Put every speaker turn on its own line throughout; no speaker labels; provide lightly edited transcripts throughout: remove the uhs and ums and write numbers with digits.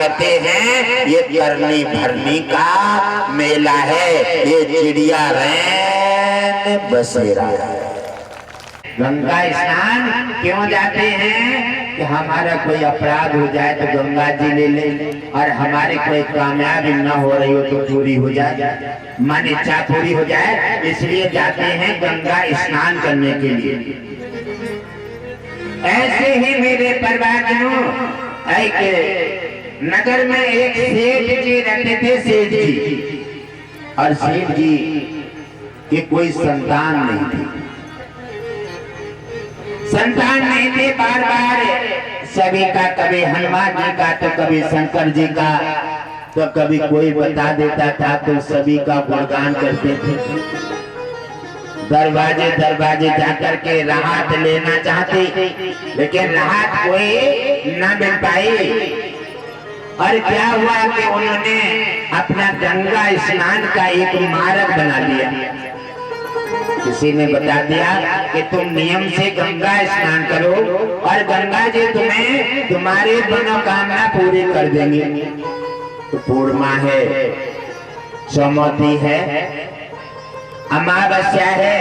कहते हैं ये करनी भरनी का मेला है, ये चिड़िया रैन बसेरा है। गंगा स्नान क्यों जाते हैं कि हमारा कोई अपराध हो जाए तो गंगा जी ले ले, और हमारी कोई कामयाबी न हो रही हो तो पूरी हो जाए, मन इच्छा पूरी हो जाए, इसलिए जाते हैं गंगा स्नान करने के लिए। ऐसे ही मेरे परिवारजनों, एक नगर में एक सेठ जी रहते थे। सेठ जी और सेठ जी की कोई संतान नहीं थी, संतान नहीं थे। बार बार सभी का, कभी हनुमान जी का तो कभी शंकर जी का, तो कभी कोई बता देता था तो सभी का गुणगान करते थे। दरवाजे दरवाजे जाकर के राहत लेना चाहते, लेकिन राहत कोई न मिल पाई। और क्या हुआ कि उन्होंने अपना गंगा स्नान का एक मार्ग बना लिया। किसी ने बता दिया कि तुम नियम से गंगा स्नान करो और गंगा जी तुम्हें तुम्हारी मनोकामना पूरी कर देंगे। तो पूर्णिमा है, सोमवती है, अमावस्या है,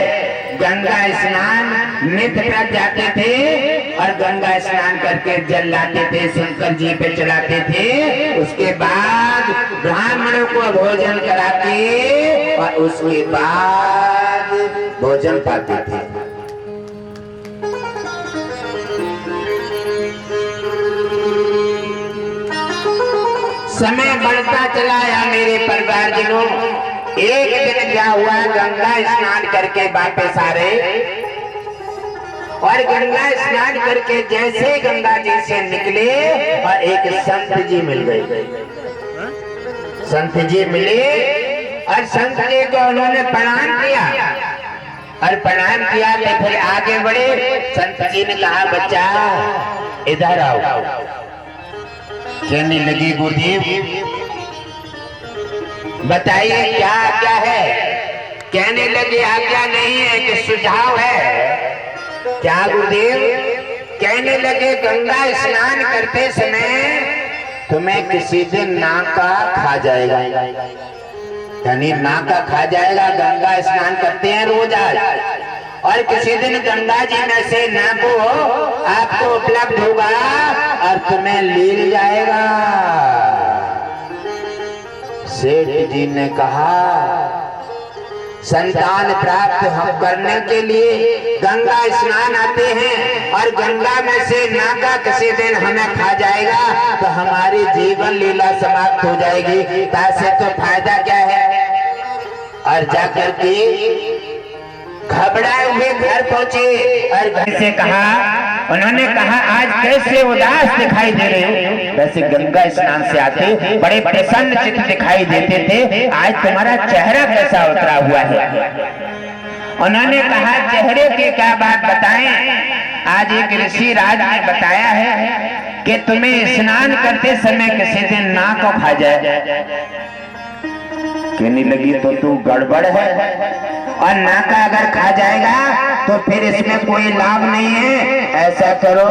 गंगा स्नान नित्य व्रत जाते थे और गंगा स्नान करके जल लाते थे, शंकर जी पे चढ़ाते थे। उसके बाद ब्राह्मणों को भोजन कराते और उसके बाद भोजन पाते थे। समय बढ़ता चला या मेरे परिवारजनों, एक दिन क्या हुआ, गंगा स्नान करके वापस आ रहे और गंगा स्नान करके जैसे गंगा जी से निकले और एक संत जी मिल गए। संत जी मिले और संत जी को उन्होंने प्रणाम किया और प्रणाम किया तो फिर आगे बढ़े। संत जी ने कहा, बच्चा इधर आओ। कहने लगी, गुरुदेव बताइए क्या क्या है। कहने लगे, आज्ञा नहीं है कि सुझाव है। क्या गुरुदेव? कहने लगे, गंगा स्नान करते समय तुम्हें किसी दिन नाका खा जाएगा, यानी नाका खा जाएगा। गंगा स्नान करते हैं रोज आज, और किसी दिन गंगा जी में से नाको आपको उपलब्ध होगा और तुम्हें लील जाएगा। सेठ जी ने कहा, संतान प्राप्त हम करने के लिए गंगा स्नान आते हैं और गंगा में से नाका किसी दिन हमें खा जाएगा तो हमारी जीवन लीला समाप्त हो जाएगी, तासे तो फायदा क्या है। और जाकर के घबराए हुए घर पहुंचे और घर से कहा, उन्होंने कहा, आज कैसे उदास दिखाई दे रहे हो। वैसे गंगा स्नान से आते बड़े प्रसन्न चित्त दिखाई देते थे, आज तुम्हारा चेहरा कैसा उतरा हुआ है। उन्होंने कहा, चेहरे की क्या बात बताएं। आज एक ऋषि राज ने बताया है कि तुम्हें स्नान करते समय किसी दिन नाक को खा जाए। कहने लगी, तो तू गड़बड़ है, और नाका अगर खा जाएगा तो फिर इसमें कोई लाभ नहीं है। ऐसा करो,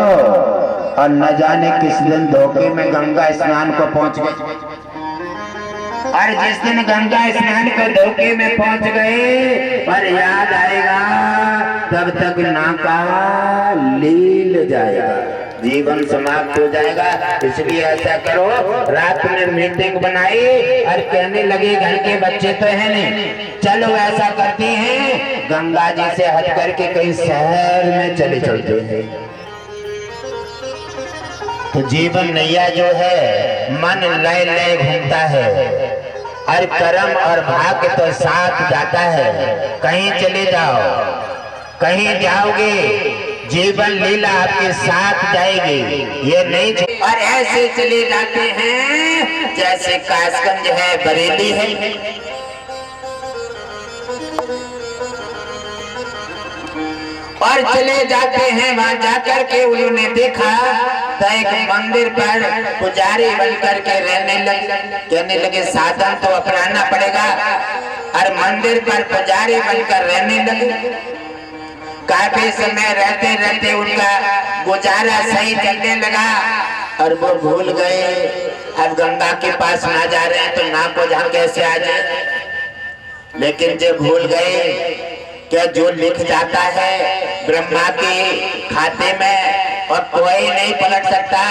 और न जाने किस दिन धोखे में गंगा स्नान को पहुंच गए, और जिस दिन गंगा स्नान को धोखे में पहुंच गए और याद आएगा तब तक नाका लील जाएगा, जीवन समाप्त हो जाएगा। इसलिए ऐसा करो, रात में मीटिंग बनाई और कहने लगे, घर के बच्चे तो है नहीं, चलो ऐसा करती हैं, गंगा जी से हट करके कहीं शहर में चले चलते हैं। तो जीवन नैया जो है मन लय लय घूमता है, और कर्म और भाग्य तो साथ जाता है। कहीं चले जाओ, कहीं जाओगे, जीवन लीला आपके साथ जाएगी, ये नहीं। और ऐसे चले जाते हैं जैसे कासगंज है, बरेली है, और चले जाते हैं। वहां जाकर के उन्होंने देखा तो एक मंदिर पर पुजारी बनकर के रहने लगे। कहने लगे, साधन तो अपनाना पड़ेगा, और मंदिर पर पुजारी बनकर रहने लगे। काफी समय रहते रहते उनका गुजारा सही चलने लगा। और वो भूल गए। अब गंगा के पास ना जा रहे हैं तो नाव को जहाँ कैसे आ जाए। लेकिन जब भूल गए क्या जो लिख जाता है ब्रह्मा के खाते में और कोई नहीं पलट सकता,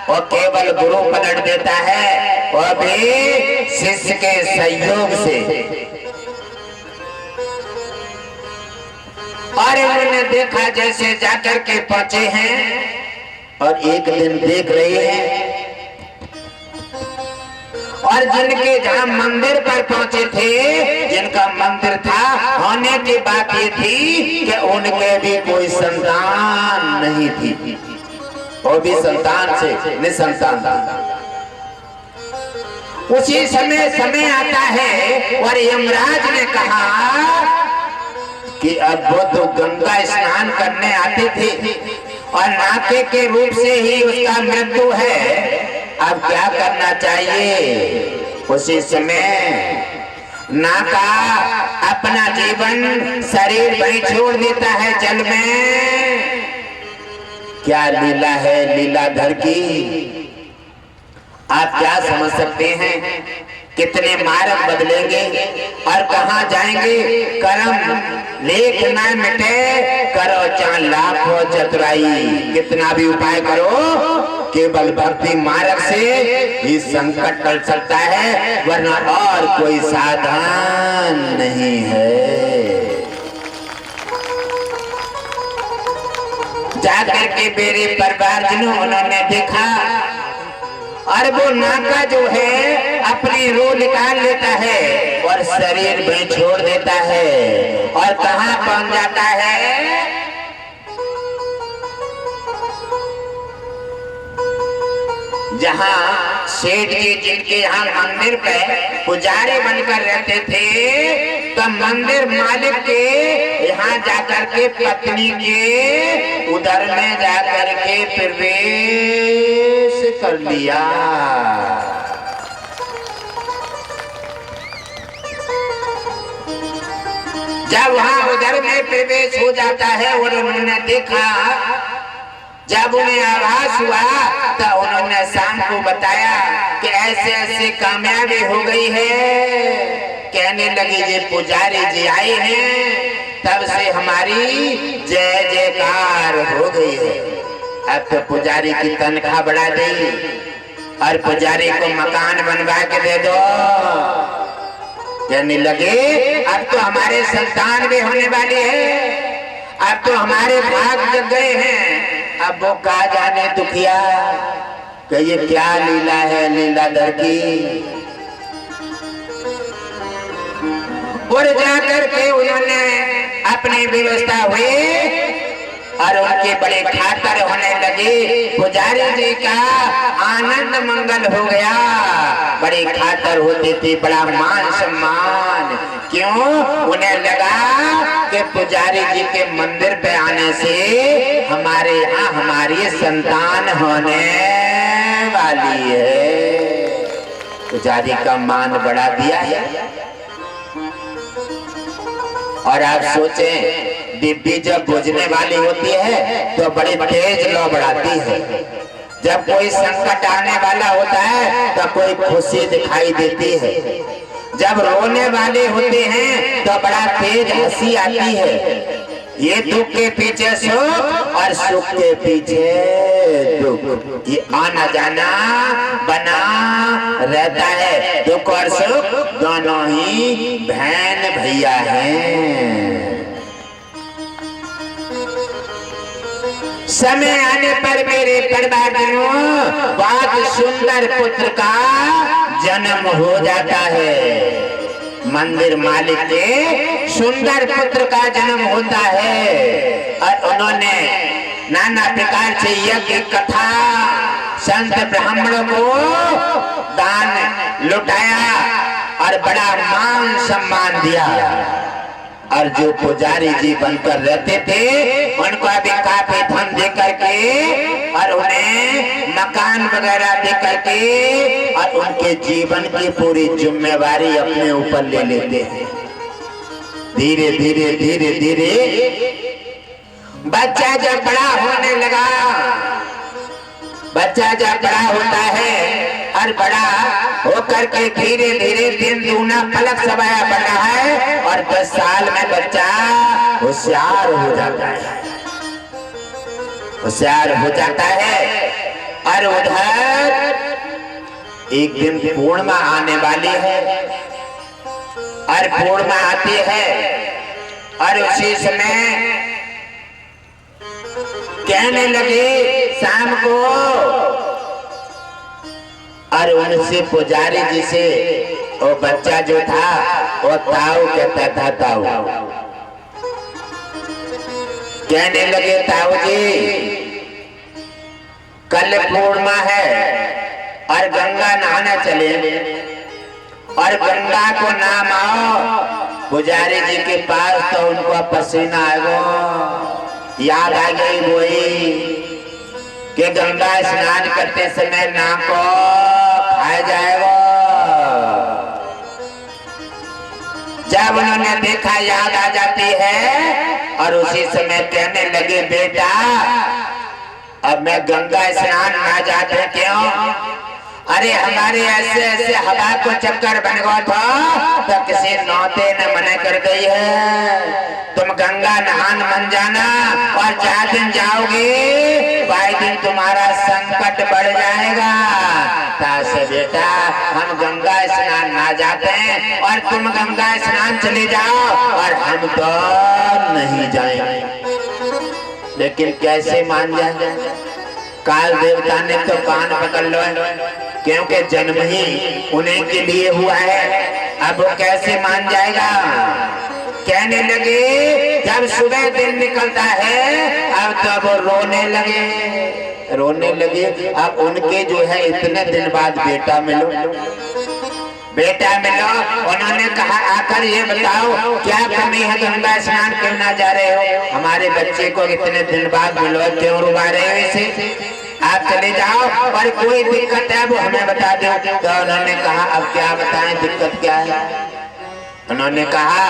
और केवल गुरु पलट देता है, और भी शिष्य के सहयोग से। और उन्होंने देखा जैसे जाकर के पहुंचे हैं और एक दिन देख रहे हैं, और जिनके जहां मंदिर पर पहुंचे थे, जिनका मंदिर था, होने की बात ये थी कि उनके भी कोई संतान नहीं थी, वो भी संतान से निसंतान था। उसी समय आता है और यमराज ने कहा कि अब वो तो गंगा स्नान करने आते थे और नाके के रूप से ही उसका मृत्यु है, अब क्या करना चाहिए। उसी समय नाका अपना जीवन शरीर वही छोड़ देता है जल में। क्या लीला है लीलाधर की, आप क्या समझ सकते हैं। कितने मार्ग बदलेंगे और कहाँ जाएंगे। कर्म लेख न मिटे, करो चाहे लाखों चतुराई। कितना भी उपाय करो, केवल भक्ति मार्ग से ही संकट टल सकता है, वरना और कोई साधन नहीं है। जाकर के मेरे परिवारजनों उन्होंने देखा, और वो नाका जो है अपनी रूह निकाल लेता है और शरीर में छोड़ देता है, और कहाँ पहुंच जाता है। जहाँ सेठ जी जिनके यहाँ मंदिर पे पुजारी बनकर रहते थे, तो मंदिर मालिक के यहाँ जाकर के पत्नी के उधर में जाकर के प्रवेश कर लिया। जब वहाँ उधर में प्रवेश हो जाता है और उन्होंने देखा, जब उन्हें आभास हुआ तो उन्होंने शाम को बताया कि ऐसे ऐसे कामयाबी हो गई है। कहने लगे ये पुजारी जी आए हैं, तब से हमारी जय जयकार हो गई है। अब तो पुजारी की तनख्वाह बढ़ा दी और पुजारी को मकान बनवा के दे दो। कहने लगे अब तो हमारे संतान भी होने वाले हैं, अब तो हमारे भाग जग गए हैं। अब वो कहा जाने दुखिया कि ये क्या लीला है लीलाधर की। और जाकर के उन्होंने अपनी व्यवस्था हुई और उनके बड़े खातर होने लगे। पुजारी जी का आनंद मंगल हो गया। बड़े खातर होते थे, बड़ा मान सम्मान। क्यों? उन्हें लगा कि पुजारी जी के मंदिर पे आने से हमारे यहाँ हमारी संतान होने वाली है। पुजारी का मान बढ़ा दिया है। और आप सोचें, डिब्बी जब बुझने वाली होती है तो बड़ी तेज लौ बढ़ाती है। जब कोई संकट आने वाला होता है तो कोई खुशी दिखाई देती है। जब रोने वाले होते हैं तो बड़ा तेज हंसी आती है। ये दुख के पीछे सुख और सुख के पीछे दुख, ये आना जाना बना रहता है। दुख और सुख दोनों ही बहन भैया हैं। समय आने पर मेरे परिवारजनों बहुत सुंदर पुत्र का जन्म हो जाता है। मंदिर मालिक के सुंदर पुत्र का जन्म होता है और उन्होंने नाना प्रकार से यज्ञ कथा संत ब्राह्मणों को दान लुटाया और बड़ा मान सम्मान दिया। और जो पुजारी जी बनकर रहते थे उनको भी काफी धन दे करके और उन्हें मकान वगैरह दे करके और उनके जीवन की पूरी जिम्मेवारी अपने ऊपर ले लेते हैं। धीरे धीरे धीरे धीरे बच्चा जब बड़ा होने लगा बच्चा जब बड़ा होता है और बड़ा होकर के धीरे धीरे दिन दूना पलक समाया बढ़ रहा है और 10 साल में बच्चा होशियार हो जाता है, होशियार हो जाता है। और उधर एक दिन पूर्णिमा आने वाली है और पूर्णिमा आती है और उसी समय कहने लगे शाम को, और उनसे पुजारी जी से वो बच्चा जो था वो ताऊ कहता था, ताऊ कहने लगे ताऊ जी कल पूर्णिमा है और गंगा नहाना चले, और गंगा को नाम आओ पुजारी जी के पास तो उनको पसीना आएगा, याद आ गई वही कि गंगा स्नान करते समय नाक को खाया जाएगा। जब उन्होंने देखा याद आ जाती है और उसी समय कहने लगे बेटा अब मैं गंगा स्नान ना जाते क्यों? अरे हमारे ऐसे ऐसे हवा को चक्कर बन गया था तो किसी नौते ने मना कर दी है, तुम गंगा नहान मन जाना और 4 दिन जाओगे भाई दिन तुम्हारा संकट बढ़ जाएगा। तासे बेटा हम गंगा स्नान ना जाते हैं और तुम गंगा स्नान चले जाओ और हम तो नहीं जाएंगे। लेकिन कैसे मान जाए? काल देवता ने तो कान पकड़ लो, क्योंकि जन्म ही उन्हीं के लिए हुआ है, अब वो कैसे मान जाएगा? कहने लगे जब सुबह दिन निकलता है अब तो वो रोने लगे। अब उनके जो है इतने दिन बाद बेटा मिलो। उन्होंने कहा आकर ये बताओ क्या कमी है, गंगा स्नान करना जा रहे हो, हमारे बच्चे को इतने दिन बाद मिलो, क्यों रुला रहे हो इसे? आप चले जाओ और कोई दिक्कत है वो हमें बता दो। तो उन्होंने कहा अब क्या बताएं दिक्कत क्या है? उन्होंने कहा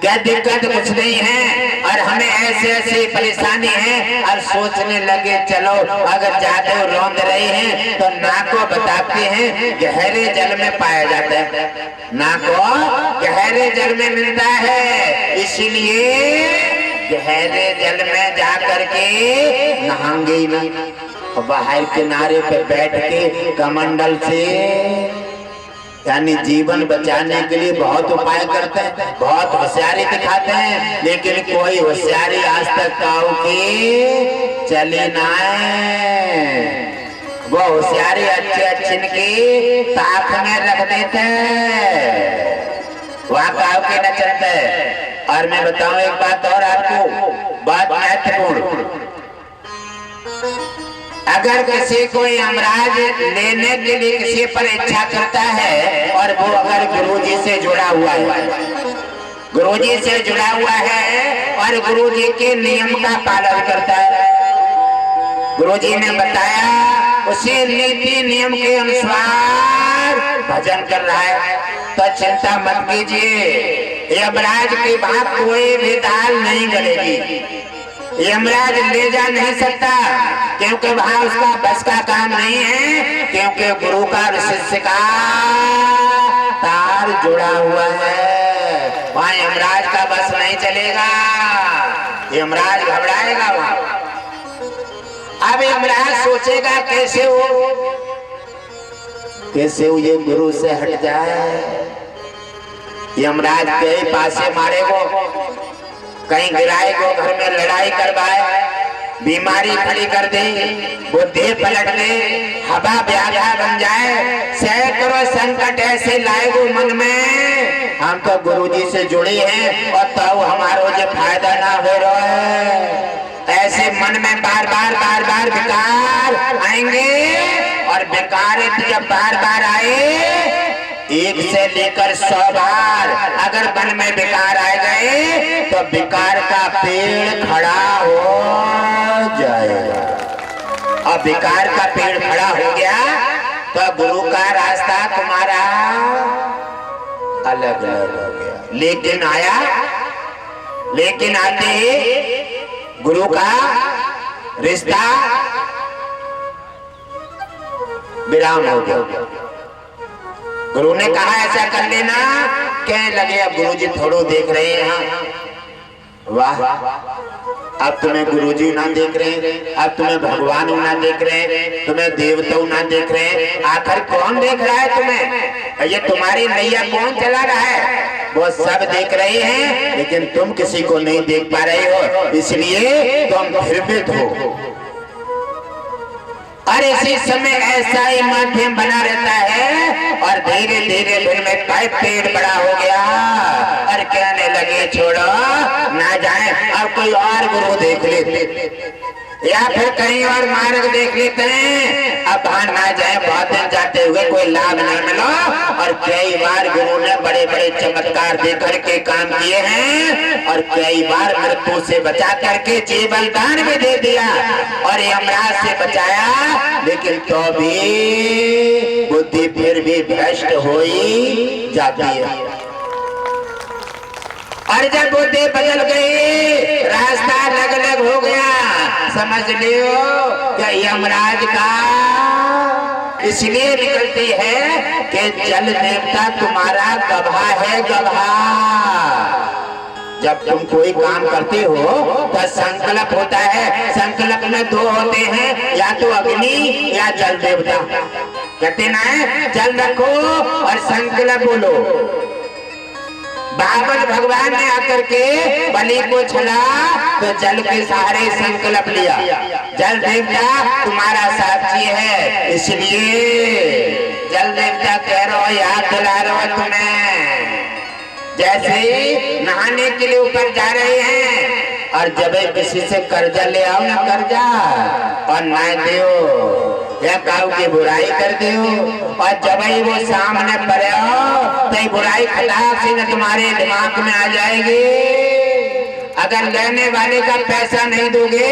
क्या दिक्कत कुछ नहीं है और हमें ऐसे ऐसी परेशानी है। अब सोचने लगे चलो अगर ज्यादा रौंद रहे हैं तो नाक को बताते हैं गहरे जल में पाया जाता है, नाक को गहरे जल में मिलता है, इसीलिए गहरे जल में जाकर के नहाएंगे ही ना, बाहर किनारे पे बैठ के कमंडल से यानी जीवन बचाने के लिए बहुत उपाय करते हैं, बहुत होशियारी दिखाते हैं, लेकिन कोई होशियारी आज तक काऊ की चली ना है। वो होशियारी अच्छे की ताक में रख देते हैं, वहाँ काऊ के न चलते। और मैं बताऊं एक बात और आपको, बात महत्वपूर्ण, अगर किसी को यमराज लेने के लिए किसी पर इच्छा करता है और वो अगर गुरुजी से जुड़ा हुआ है और गुरुजी के नियम का पालन करता है, गुरुजी ने बताया उसी नीति नियम के अनुसार भजन कर रहा है, तो चिंता मत कीजिए, यमराज की बात कोई भी दाल नहीं गलेगी, यमराज ले जा नहीं सकता, क्योंकि वहां उसका बस का काम नहीं है, क्योंकि गुरु का और शिष्य का तार जुड़ा हुआ है, वहां यमराज का बस नहीं चलेगा, यमराज घबराएगा वहां। अब यमराज सोचेगा कैसे वो ये गुरु से हट जाए, यमराज के पासे मारेगो, कहीं गिराएगो, घर में लड़ाई करवाए, बीमारी खड़ी कर दे, बुद्धि पलट दे, हवा व्याधा बन जाए, सैकड़ों संकट ऐसे लाएगो मन में, हम तो गुरुजी से जुड़े हैं और तो हमारो जो फायदा ना हो रहा है, ऐसे मन में बार बार विकार आएंगे, और विकार जब बार आए 1 से लेकर 100 बार अगर मन में विकार आ गए तो विकार का पेड़ खड़ा हो जाएगा, और विकार का पेड़ खड़ा हो गया तो गुरु का रास्ता तुम्हारा अलग हो गया। लेकिन आते गुरु का रिश्ता विराम हो गया। गुरु ने कहा ऐसा कर लेना। कहने लगे अब गुरुजी थोड़ो देख रहे हैं यहाँ, वाह अब तुम्हें गुरुजी ना देख रहे, अब तुम्हें भगवान ना देख रहे, तुम्हें देवता ना देख रहे, आखिर कौन देख रहा है तुम्हें? ये तुम्हारी नैया कौन चला रहा है? वो सब देख रहे हैं लेकिन तुम किसी को नहीं देख पा रहे हो, इसलिए तुम भ्रमित हो। और इसी समय ऐसा ही माध्यम बना रहता है और धीरे धीरे दिन में पेड़ बड़ा हो गया और कहने लगे छोड़ो ना जाए, अब कोई और गुरु देख लेते या फिर कहीं और मार्ग देख लेते हैं, अब वहां ना जाए, बहुत दिन जाते हुए कोई लाभ नहीं मिला। और कई बार गुरु ने बड़े बड़े चमत्कार देकर के काम किए हैं और कई बार मृत्यु से बचा करके जीवन दान भी दे दिया और यमराज से बचाया, लेकिन तो भी बुद्धि फिर भी भ्रष्ट हो ही जाती है। और जब बुद्धि बदल गई, रास्ता अलग अलग हो गया, समझ लियो क्या यमराज का इसलिए निकलती है कि जल देवता तुम्हारा गवाह है, गवाह। जब तुम कोई काम करते हो तो संकल्प होता है, संकल्प में दो होते हैं, या तो अग्नि या जल देवता। कहते ना जल रखो और संकल्प बोलो। बाबर भगवान ने आकर के बलि को छला तो जल के सहारे संकल्प लिया, जल देवता तुम्हारा साक्षी है, इसलिए जल देवता कह रहे हो, याद दिला रहे हो तुम्हें। जैसे नहाने के लिए ऊपर जा रहे हैं और जब किसी से कर्जा ले आओ ना, कर्जा और ना दो या काऊ की बुराई कर दो और जब वो सामने पड़े हो तो बुराई खटाक से न तुम्हारे दिमाग में आ जाएगी। अगर लेने वाले का पैसा नहीं दोगे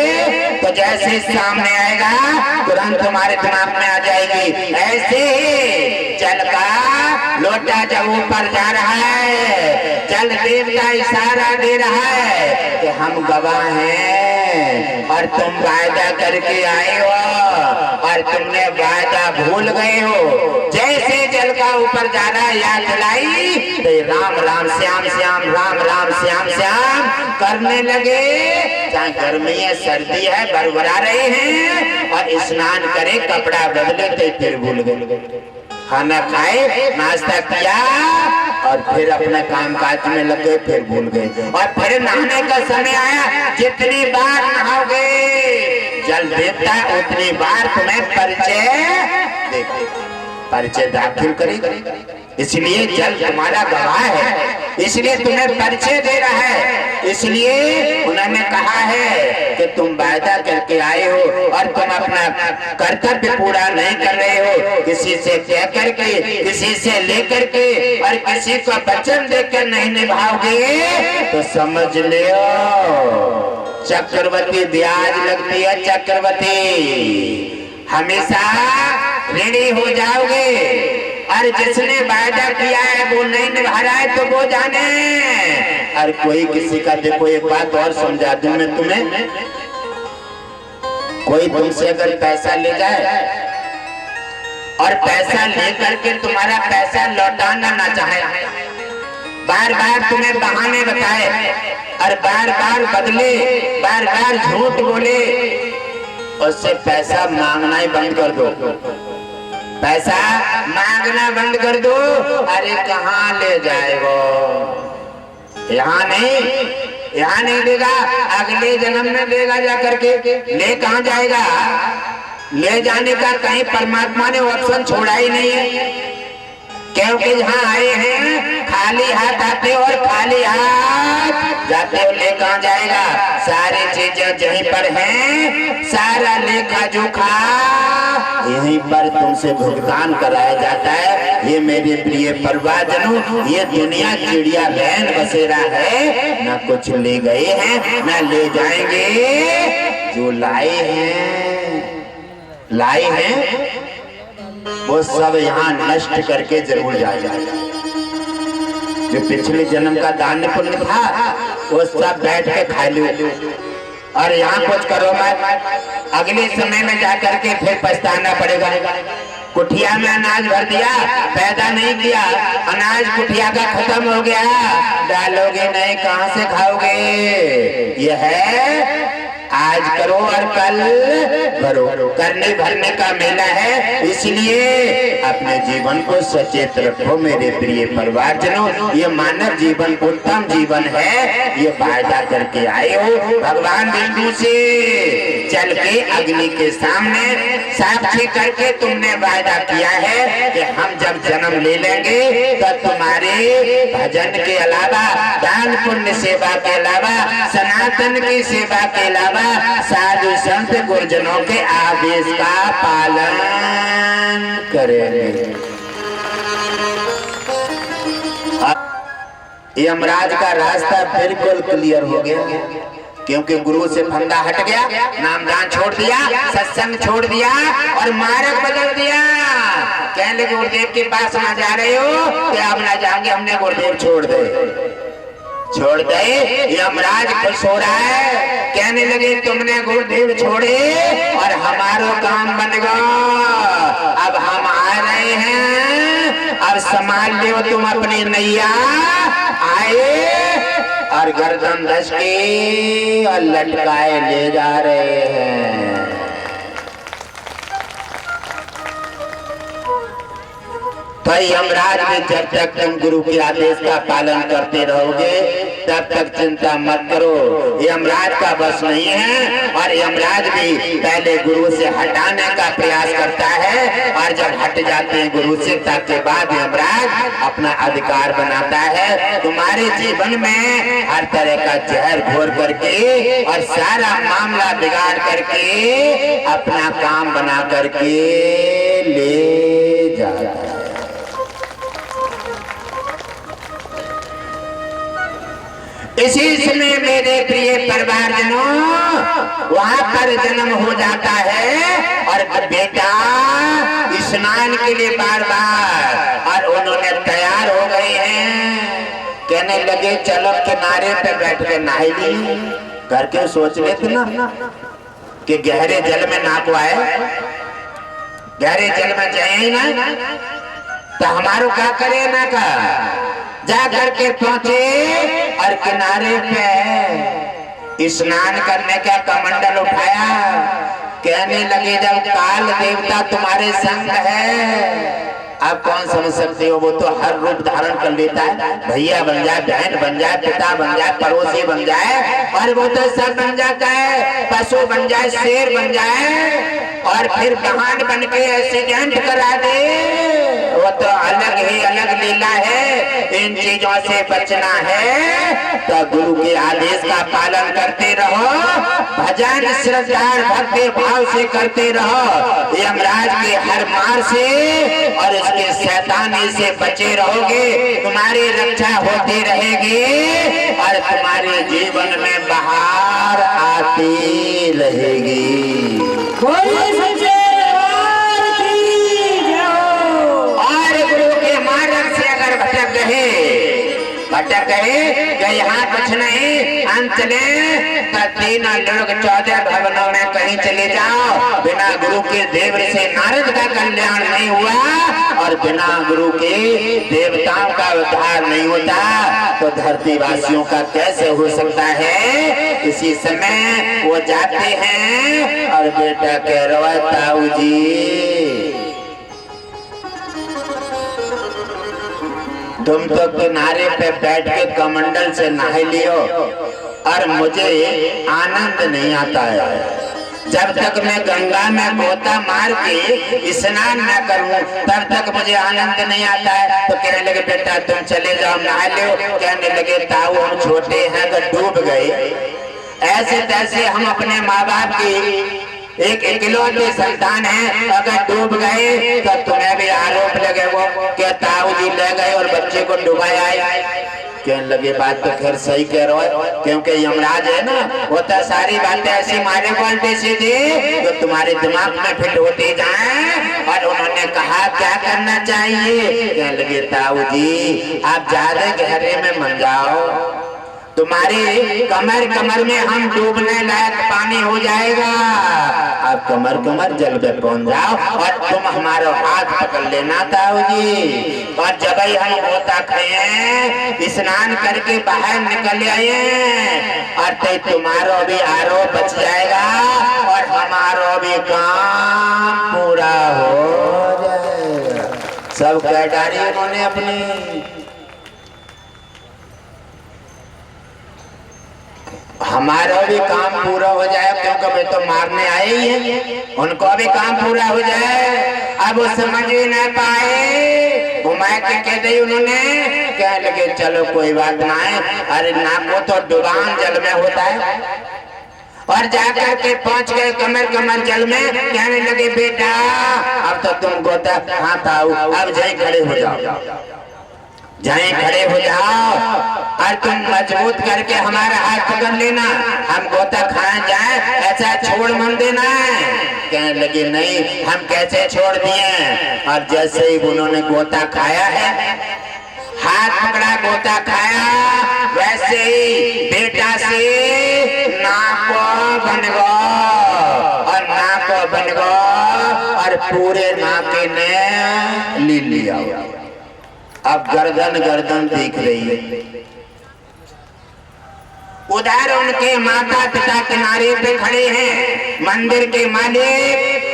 तो जैसे सामने आएगा तुरंत तुम्हारे दिमाग में आ जाएगी। ऐसे ही जल का लोटा जब ऊपर जा रहा है, जल देवता इशारा दे रहा है कि हम गवाह हैं और तुम वायदा करके आए हो और तुमने वायदा भूल गए हो। जैसे जल का ऊपर जा रहा है याद दिलाई तो राम राम श्याम श्याम, राम राम श्याम श्याम करने लगे। चाहे गर्मी है सर्दी है बरबरा रहे हैं और स्नान करे, कपड़ा बदले तो फिर भूल गए। खाना खाए, नाश्ता किया और फिर अपने काम काज में लगे, फिर भूल गए। और फिर नहाने का समय आया, जितनी बार नहाओगे जल देवता उतनी बार तुम्हें परिचय दाखिल करेगा। इसलिए जल तुम्हारा गवाह है, इसलिए तुम्हें परिचय दे रहा है। इसलिए उन्होंने कहा है कि तुम वायदा करके आए हो और तुम अपना कर्तव्य पूरा नहीं कर रहे हो, किसी से कह करके, किसी से लेकर के और किसी को वचन देकर नहीं निभाओगे तो समझ लियो चक्रवर्ती ब्याज लगती है, चक्रवर्ती हमेशा ऋणी हो जाओगे। और जिसने वायदा किया है वो नहीं निभा रहा है तो वो जाने। और कोई किसी का, देखो एक बात और समझा दूं मैं तुम्हें, कोई तुमसे अगर पैसा ले जाए और पैसा लेकर के तुम्हारा पैसा लौटाना ना चाहे, बार बार तुम्हें बहाने बताए और बार बार बदले, बार बार झूठ बोले, उससे पैसा मांगना ही बंद कर दो। पैसा मांगना बंद कर दो। अरे कहाँ ले जाए वो, यहाँ नहीं देगा, अगले जन्म में देगा जाकर के। ले कहाँ जाएगा? ले जाने का कहीं परमात्मा ने ऑप्शन छोड़ा ही नहीं है, क्योंकि यहाँ आए हैं खाली हाथ आते और खाली हाथ जाते हो। ले कहाँ जाएगा? सारी चीजें यहीं पर हैं, सारा लेखा जोखा यहीं पर तुमसे भुगतान कराया जाता है। ये मेरे प्रिय परिवारजनों, ये दुनिया चिड़िया बहन बसेरा है, ना कुछ ले गए हैं ना ले जाएंगे। जो लाए हैं वो सब यहाँ नष्ट करके जरूर जाएगा। जो पिछले जन्म का दान पुण्य था वो सब बैठ के खा लो और यहाँ कुछ करो मत, अगले समय में जाकर के फिर पछताना पड़ेगा। कुठिया में अनाज भर दिया, पैदा नहीं किया, अनाज कुठिया का खत्म हो गया, डालोगे नहीं, कहां से खाओगे? यह है आज करो और कल भरो, करने भरने का मेला है। इसलिए अपने जीवन को सचेत रखो मेरे प्रिय परिवारजनों। ये मानव जीवन उत्तम जीवन है, ये वायदा करके आए हो। भगवान विष्णु से चल के अग्नि के सामने साक्षी करके तुमने वायदा किया है कि हम जब जन्म ले लेंगे तो तुम्हारे भजन के अलावा, दान पुण्य सेवा के अलावा, सनातन की सेवा के अलावा साधु संत गुरुजनों के आदेश का पालन करेंगे। यमराज का रास्ता बिल्कुल क्लियर हो गया, क्योंकि गुरु से फंदा हट गया, नामदान छोड़ दिया, सत्संग छोड़ दिया और मार्ग बदल दिया। कहने लगे गुरुदेव के पास ना जा रहे हो कि आप ना जाएंगे, हमने गुरुदेव छोड़ दे। यमराज खुश हो रहा है, कहने लगे तुमने गुरुदेव छोड़े और हमारा काम बन गया, अब हम आ रहे हैं, अब संभाल लो तुम अपनी नैया। आए और गर्दन धस के और लटकाए ले जा रहे हैं। तो यमराज में जब तक तुम गुरु के आदेश का पालन करते रहोगे तब तक चिंता मत करो, यमराज का बस नहीं है। और यमराज भी पहले गुरु से हटाने का प्रयास करता है, और जब हट जाते हैं गुरु से तब के बाद यमराज अपना अधिकार बनाता है। तुम्हारे जीवन में हर तरह का जहर घोर करके और सारा मामला बिगाड़ करके अपना काम बना करके ले जाता है। इसी समय मेरे प्रिय परिवारजनों वहां पर जन्म हो जाता है और बेटा स्नान के लिए बार और उन्होंने तैयार हो गए हैं। कहने लगे चलो किनारे पे बैठ के नहा ली। घर के सोच रहे थे ना कि गहरे जल में ना को आए, गहरे जल में जाए ही ना तो हमारो क्या करे ना का। जा करके पहुंचे और किनारे पे स्नान करने का कमंडल उठाया। कहने लगे जब काल देवता तुम्हारे संग है, आप कौन समझ सकते हो, वो तो हर रूप धारण कर लेता है, भैया बन जाए, बहन बन जाए, पिता बन जाए, पड़ोसी बन जाए, और वो तो सब बन जाता है, पशु बन जाए, शेर बन जाए, और फिर वाहन बन के एक्सीडेंट करा दे। वो तो अलग ही अलग लीला है। इन चीजों से बचना है तो गुरु के आदेश का पालन करते रहो, भजन श्रद्धा भक्ति भाव से करते रहो। यमराज के हर मार से और इसके शैतानी से बचे रहोगे, तुम्हारी रक्षा होती रहेगी और तुम्हारे जीवन में बहार आती रहेगी। भटक गए यहाँ कुछ नहीं, अंत में तीनों लोग 14 भवनों में कहीं चले जाओ, बिना गुरु के देव से नारद का कल्याण नहीं हुआ और बिना गुरु के देवताओं का उद्धार नहीं होता तो धरती वासियों का कैसे हो सकता है। इसी समय वो जाते हैं और बेटा कह रहा ताऊ जी तुम तो किनारे पे बैठ के कमंडल से नहा लियो और मुझे आनंद नहीं आता है। जब तक मैं गंगा में गोता मार के स्नान न करूं तब तक मुझे आनंद नहीं आता है। तो कहने लगे बेटा तुम चले जाओ नहा लो। कहने लगे ताऊ हम छोटे हैं अगर डूब गए, ऐसे तैसे हम अपने माँ बाप की एक इकलौते संतान है, अगर डूब गए तो तुम्हें भी आरोप लगे वो क्या ताऊ जी ले गए और बच्चे को डुबाया है। कहने लगे बात तो खैर सही कह रहे हो, क्योंकि यमराज है ना वो तो सारी बातें ऐसी मारे बोलते सीधे तो तुम्हारे दिमाग में फिट होते जाएं। और उन्होंने कहा क्या करना चाहिए। कहने लगे ताऊ जी आप ज्यादा गहरे में मत जाओ, तुम्हारी कमर में हम डूबने लायक पानी हो जाएगा। अब कमर जल पे पहुंच जाओ और तुम हमारा हाथ पकड़ लेना ताऊ जी। और जब ही हम होता खाए स्नान करके बाहर निकल आए और तुम्हारा भी आरोप बच जाएगा और हमारा भी काम पूरा हो जाएगा। सब कह डाली उन्होंने अपनी। हमारा भी काम पूरा हो जाए क्योंकि वे तो मारने आए ही हैं, उनको भी काम पूरा हो जाए। अब वो समझ ही न पाए, घुमा के कह दी उन्होंने, कह लगे चलो कोई बात ना है, अरे नाको तो डुबान जल में होता है। और जाकर के पहुंच गए कमर जल में, कहने लगे बेटा अब तो तुम गोता हाथ आओ, अब जाए खड़े हो जाओ, जाए खड़े हो जाओ और तुम मजबूत करके हमारा हाथ पकड़ लेना, हम गोता खाए जाए, ऐसा छोड़ मन देना है। कहने लगे नहीं, हम कैसे छोड़ दिए। और जैसे ही उन्होंने गोता खाया है, हाथ पकड़ा गोता खाया, वैसे ही बेटा से नाको बन गो और नाको बन गो और पूरे नाके ने ले लिया। अब गर्दन दिख रही है। उधर उनके माता पिता किनारे पे खड़े हैं, मंदिर के मालिक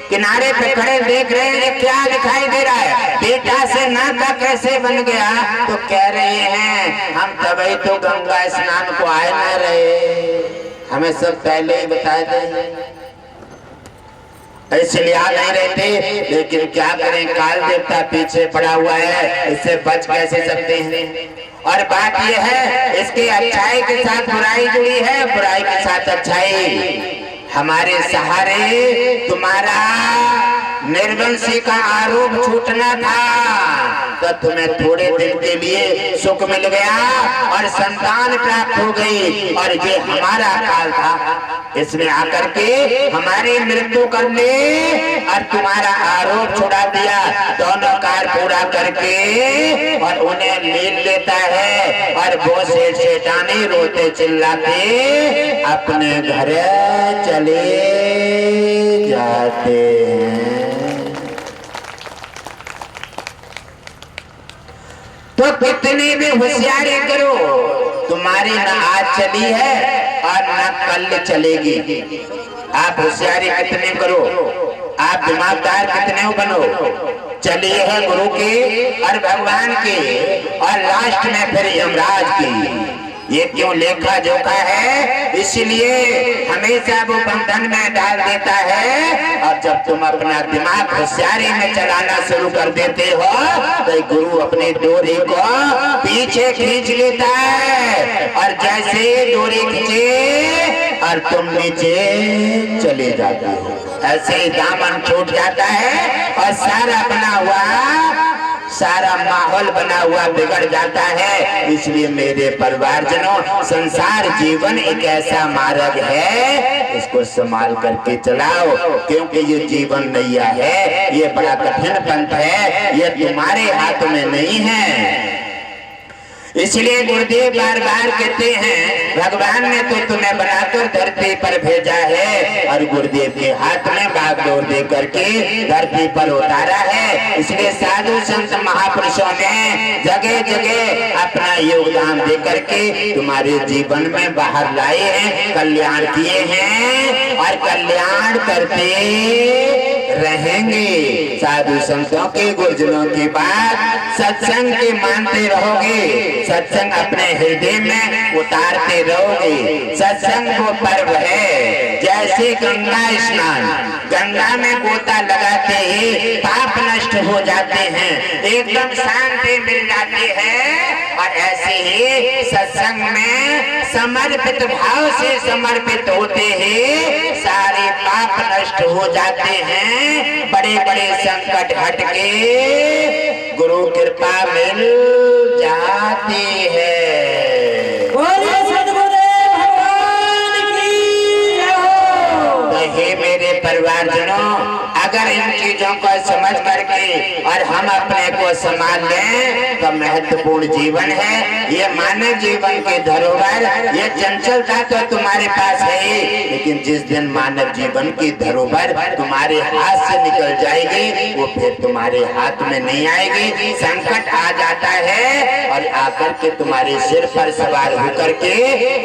किनारे पे खड़े देख रहे हैं क्या दिखाई दे रहा है, बेटा से नाका कैसे बन गया। तो कह रहे हैं हम तभी तो गंगा स्नान को आए न रहे, हमें सब पहले ही बताए थे, इसलिए आ नहीं रहते। लेकिन क्या करें, काल देवता पीछे पड़ा हुआ है, इससे बच कैसे सकते हैं। और बात यह है, इसके अच्छाई के साथ बुराई जुड़ी है, बुराई के साथ अच्छाई। हमारे सहारे तुम्हारा निर्वंशी का आरोप छूटना था, तो तुम्हें थोड़े दिन के लिए सुख मिल गया और संतान प्राप्त हो गई। और ये हमारा काल था, इसने आकर के हमारी मृत्यु कर ले और तुम्हारा आरोप छुड़ा दिया। दोनों कार पूरा करके और उन्हें ले लेता है और वो सेठानी रोते चिल्लाते अपने घर चले जाते हैं। तो कितनी भी होशियारी करो, तुम्हारी न आज चली है और न कल चलेगी। आप होशियारी कितने करो, आप दिमागदार कितने बनो, चलिए है गुरु की और भगवान की और लास्ट में फिर यमराज की। ये क्यों लेखा जोखा है, इसलिए हमेशा वो बंधन में डाल देता है। और जब तुम अपना दिमाग होशियारी में चलाना शुरू कर देते हो तो गुरु अपनी डोरी को पीछे खींच लेता है और जैसे डोरी खींचे और तुम नीचे चले जाते हो, ऐसे ही दामन छूट जाता है और सारा माहौल बना हुआ बिगड़ जाता है। इसलिए मेरे परिवारजनों, संसार जीवन एक ऐसा मार्ग है, इसको संभाल करके चलाओ, क्योंकि ये जीवन नैया है, ये बड़ा कठिन पंथ है, ये तुम्हारे हाथ में नहीं है। इसलिए गुरुदेव बार बार कहते हैं भगवान ने तो तुम्हें बनाकर धरती पर भेजा है और गुरुदेव के हाथ में बागडोर दे करके धरती पर उतारा है। इसलिए साधु संत महापुरुषों ने जगह जगह अपना योगदान दे करके तुम्हारे जीवन में बाहर लाए हैं, कल्याण किए हैं और कल्याण करते रहेंगे। साधु संतों के गुरुजनों की बात सत्संग के मानते रहोगे, सत्संग अपने हृदय में उतारते रहोगे। सत्संग वो पर्व है, जैसे गंगा स्नान, गंगा में गोता लगाते ही पाप नष्ट हो जाते हैं, एकदम शांति मिल जाती है। और ऐसे ही सत्संग में समर्पित भाव से समर्पित होते ही सारे पाप नष्ट हो जाते हैं, बड़े बड़े संकट हट के गुरु कृपा मिल जाती है। तो हे मेरे परिवारजनों, अगर इन चीजों को समझ करके और हम अपने को संभाल लें तो महत्वपूर्ण जीवन है। ये मानव जीवन के धरोहर, ये चंचलता तो तुम्हारे पास है ही, लेकिन जिस दिन मानव जीवन की धरोहर तुम्हारे हाथ से निकल जाएगी वो फिर तुम्हारे हाथ में नहीं आएगी। संकट आ जाता है और आकर के तुम्हारे सिर पर सवार होकर के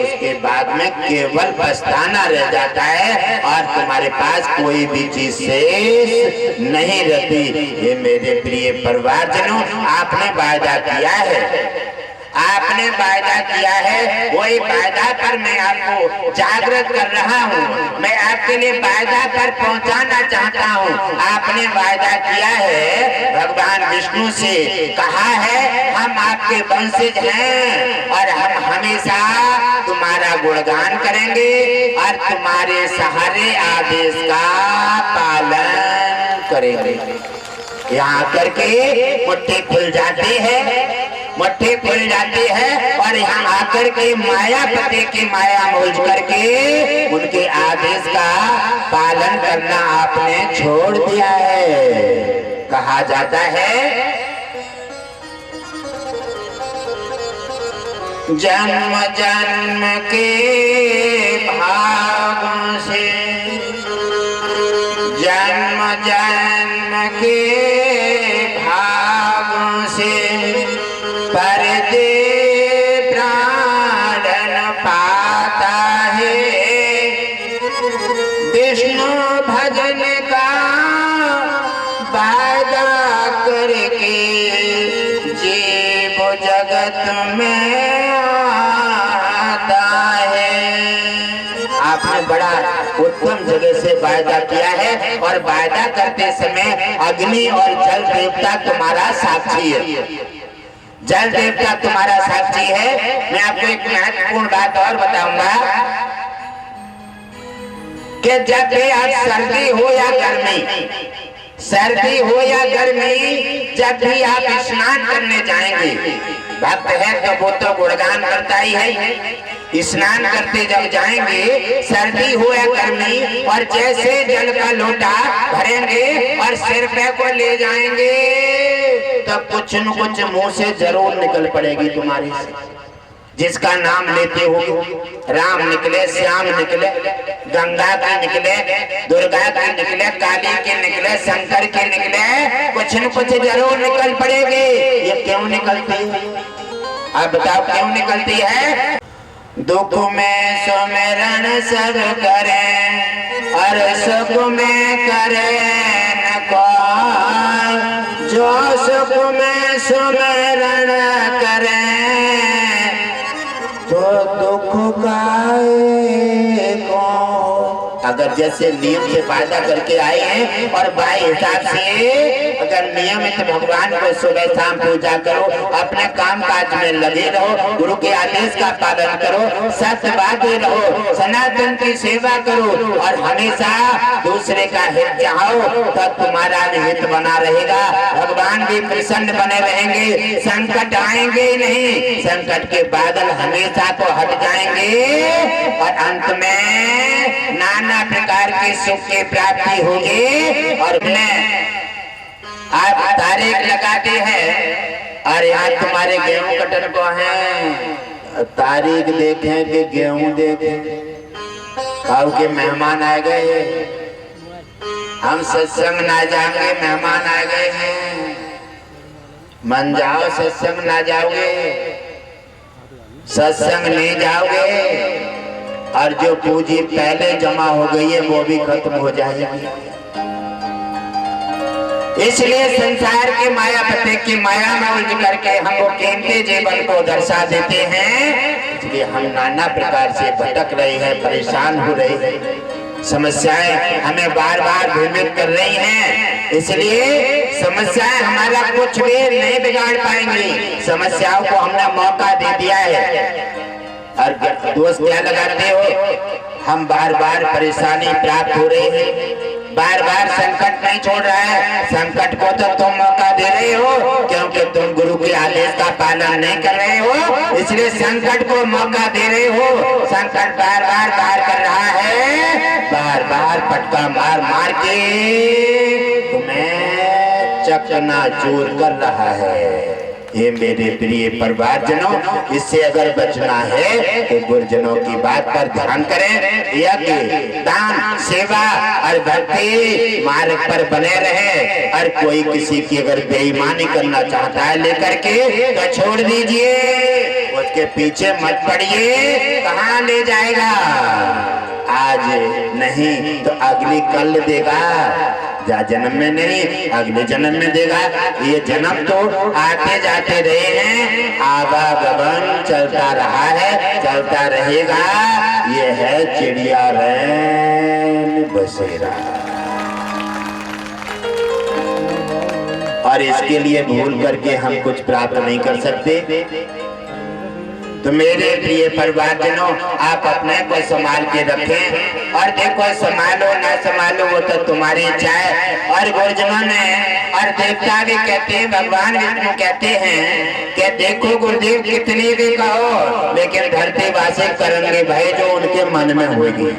उसके बाद में केवल पछताना रह जाता है और तुम्हारे पास कोई भी चीज शेष नहीं रहती। ये मेरे प्रिय परिवारजनों, आपने वायदा किया है, आपने वायदा किया है, वही वायदा पर मैं आपको जागृत कर रहा हूँ। मैं आपके लिए वायदा पर पहुँचाना चाहता हूँ। आपने वायदा किया है, भगवान विष्णु से कहा है, हम आपके वंशज हैं और हम हमेशा तुम्हारा गुणगान करेंगे और तुम्हारे सहारे आदेश का पालन करेंगे। यहाँ करके मुट्ठी खुल जाती है, मुट्ठी खुल जाती है और यहाँ आकर के मायापति की माया मोल करके उनके आदेश का पालन करना आपने छोड़ दिया है। कहा जाता है जन्म जन्म के भाग से, जन्म जन्म के भाग से परदे प्राणन पाता है। विष्णु भजन का वादा करके जीव जगत में आता है। आपने बड़ा उत्तम जगह से वायदा किया है और वायदा करते समय अग्नि और जल देवता तुम्हारा साक्षी है, जल देवता तुम्हारा साक्षी है। मैं आपको एक महत्वपूर्ण बात और बताऊंगा कि जब भी आज सर्दी हो या गर्मी, सर्दी हो या गर्मी, जब भी आप स्नान करने जाएंगे, भक्त है तो वो तो गुणगान करता ही है। स्नान करते जब जाएंगे, सर्दी हो या गर्मी, और जैसे जल का लोटा भरेंगे और सिर पे को ले जाएंगे तो कुछ न कुछ मुंह से जरूर निकल पड़ेगी तुम्हारी से। जिसका नाम लेते हो, राम निकले, श्याम निकले, गंगा के निकले, दुर्गा के निकले, काली के निकले, शंकर के निकले, कुछ न कुछ जरूर निकल पड़ेगी। ये क्यों निकलती है? आप बताओ क्यों निकलती है? दुख में सुमिरन सब करें और सुख में करें न कोई, जो सुख में सुमिरन करें तो दुख गाए कौन। अगर जैसे नियम से वायदा करके आए हैं और बाई हिसाब से अगर नियमित भगवान को सुबह शाम पूजा करो, अपने काम काज में लगे रहो, गुरु के आदेश का पालन करो, सत्यवादी रहो, सनातन की सेवा करो और हमेशा दूसरे का हित चाहो तो तुम्हारा हित बना रहेगा। भगवान भी प्रसन्न बने रहेंगे, संकट आएंगे नहीं, संकट के बादल हमेशा तो हट जाएंगे और अंत में नाना प्रकार की सुख की प्राप्ति होगी। और आप तारीख लगाते हैं और यहाँ तुम्हारे गेहूं कटन को है, तारीख देखें कि गेहूं देखें, खाओ के मेहमान आ गए, हम सत्संग ना जाएंगे, मेहमान आ गए हैं, मन जाओ सत्संग ना जाओगे, सत्संग नहीं जाओगे और जो पूंजी पहले जमा हो गई है वो भी खत्म हो जाएगी। इसलिए संसार के मायापति की माया में उलझ करके हम वो कीमती जीवन को दर्शा देते हैं। इसलिए हम नाना प्रकार से भटक रहे हैं, परेशान हो रहे हैं, समस्याएं हमें बार बार भ्रमित कर रही हैं। इसलिए समस्याएं हमारा कुछ भी नहीं बिगाड़ पाएंगी, समस्याओं को हमने मौका दे दिया है। और दोस्त क्या लगाते हो, हम बार बार परेशानी प्राप्त हो रही है, बार बार संकट नहीं छोड़ रहा है, संकट को तो तुम मौका दे रहे हो क्योंकि तुम गुरु के आदेश का पालन नहीं कर रहे हो, इसलिए संकट को मौका दे रहे हो। संकट बार बार बार कर रहा है,
बार बार पटका मार मार के तुम्हें चकनाचूर कर रहा है। ये मेरे प्रिय परिवारजनों, इससे अगर बचना है तो गुरुजनों की बात पर ध्यान करें। यज्ञ, दान, सेवा और भक्ति मार्ग पर बने रहे। और कोई किसी की अगर बेईमानी करना चाहता है लेकर के तो छोड़ दीजिए, उसके पीछे मत पड़िए। कहाँ ले जाएगा? आज नहीं तो अगली कल देगा, जा जन्म में नहीं अगले जन्म में देगा। ये जन्म तो आते जाते रहे हैं, आवागमन चलता रहा है, चलता रहेगा। ये है चिड़िया रैन बसेरा। और इसके लिए भूल करके हम कुछ प्राप्त नहीं कर सकते। तो मेरे प्रिय परिवारजनों, आप अपने को संभाल के रखें। और देखो, संभालो ना संभालो वो तो तुम्हारी इच्छा है। और गुरुजनों ने और देवता भी कहते हैं, भगवान विष्णु कहते हैं कि देखो गुरुदेव कितनी भी कहो लेकिन धरती वासी करेंगे भाई जो उनके मन में होगी,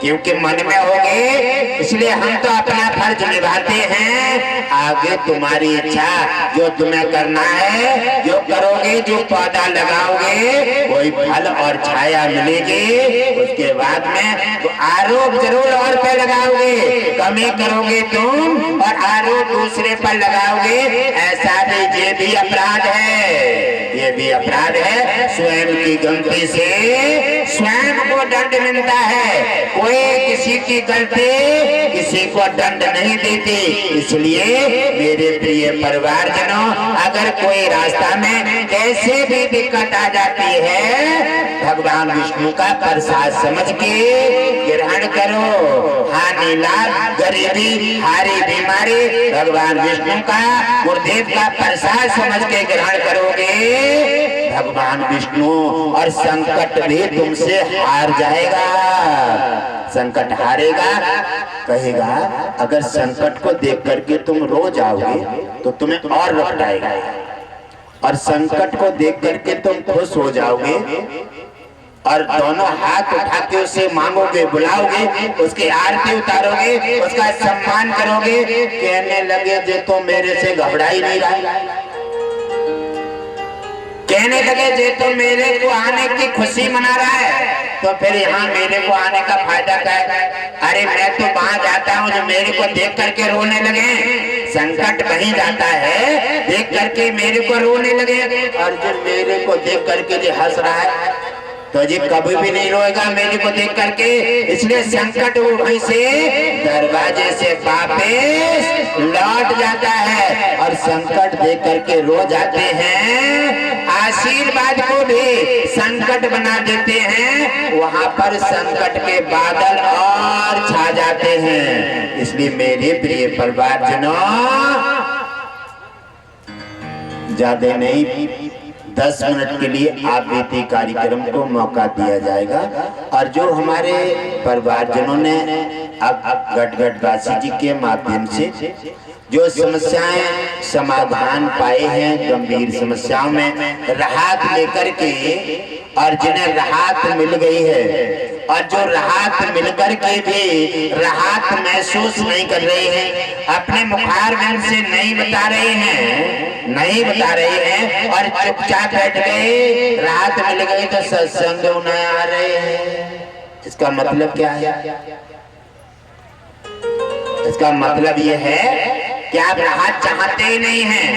क्योंकि मन में होगी इसलिए हम तो अपना फर्ज निभाते हैं। आगे तुम्हारी इच्छा, जो तुम्हें करना है, जो करोगे, जो पौधा लगाओगे कोई फल और छाया मिलेगी। उसके बाद में तो आरोप जरूर और पे लगाओगे, कमी करोगे तुम और आरोप दूसरे पर लगाओगे। ऐसा भी ये भी अपराध है, ये भी अपराध है। स्वयं की गलती से स्वयं को दंड मिलता है। कोई किसी की गलती किसी को दंड नहीं देती। इसलिए मेरे प्रिय परिवारजनों, अगर कोई रास्ता में कैसे भी दिक्कत आ जाती है, भगवान विष्णु का प्रसाद समझ के ग्रहण करो। हानि लाभ, गरीबी, हारी बीमारी भगवान विष्णु का, गुरुदेव का प्रसाद समझ के ग्रहण करोगे, भगवान विष्णु और संकट भी तुमसे हार जाएगा। संकट हारेगा, कहेगा अगर संकट को देख करके तुम रो जाओगे तो तुम्हें और लौटाएगा। और संकट को देख करके तुम खुश हो जाओगे और दोनों हाथ उठा के उसे मांगोगे, बुलाओगे, उसकी आरती उतारोगे, उसका सम्मान करोगे। कहने लगे जे तो मेरे से घबरा ही नहीं रहा, कहने लगे जे तो मेरे को आने की खुशी मना रहा है, तो फिर यहाँ मेरे को आने का फायदा क्या है? अरे मैं तो वहां जाता हूँ जो मेरे को देख करके रोने लगे। संकट कहीं जाता है देख करके मेरे को रोने लगे, और जो मेरे को देख करके जो हंस रहा है तो जी कभी भी नहीं रोएगा मेरे को देख करके। इसलिए संकट वहीं से दरवाजे से वापस लौट जाता है और संकट देख करके रो जाते हैं। आशीर्वाद को भी संकट बना देते हैं, वहां पर संकट के बादल और छा जाते हैं। इसलिए मेरे प्रिय परिवारजनों, ज्यादा नहीं 10 मिनट के लिए आवृत्ति कार्यक्रम को मौका दिया जाएगा। और जो हमारे परिवारजनों ने अब गटगटवासी जी के माध्यम से जो समस्याएं समाधान पाए हैं, गंभीर समस्याओं में राहत लेकर के, और जिन्हें राहत मिल गई है और जो राहत मिलकर के भी राहत महसूस नहीं कर रहे हैं, अपने मुखारबिंद से नहीं बता रहे हैं, नहीं बता रहे हैं और चुपचाप बैठ गए, राहत मिल गई तो सत्संग उन्हें आ रहे हैं। इसका मतलब क्या है? इसका मतलब ये है कि आप राहत चाहते ही नहीं हैं,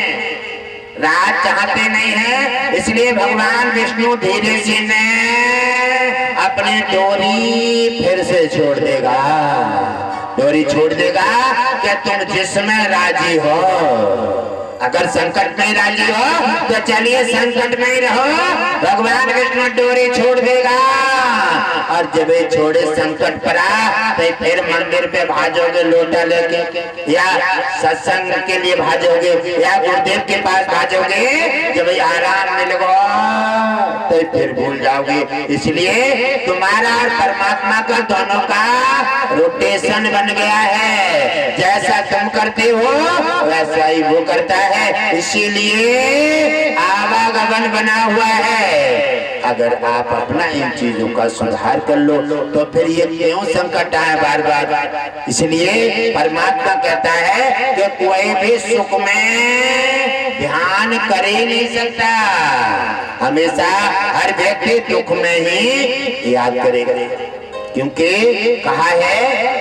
राहत चाहते नहीं है। इसलिए भगवान विष्णु धीरे से ने अपनी डोरी फिर से छोड़ देगा, डोरी छोड़ देगा कि तुम जिसमें राजी हो। अगर संकट में राजी हो तो चलिए संकट में ही रहो, भगवान विष्णु डोरी छोड़ देगा। और जब ये छोड़े संकट पड़ा तो फिर मंदिर पे भाजोगे लोटा लेके, या सत्संग के लिए भाजोगे, या गुरुदेव के पास भाजोगे। जब आराम मिलेगा तो फिर भूल जाओगे। इसलिए तुम्हारा और परमात्मा का दोनों का रोटेशन बन गया है, जैसा तुम करते हो वैसा ही वो करता है। इसीलिए आवागमन बना हुआ है। अगर आप अपना इन चीजों का सुधार कर लो तो फिर ये क्यों संकट आए बार बार। इसलिए परमात्मा कहता है कि कोई भी सुख में ध्यान कर ही नहीं सकता, हमेशा हर व्यक्ति दुख में ही याद करेगा। क्योंकि कहा है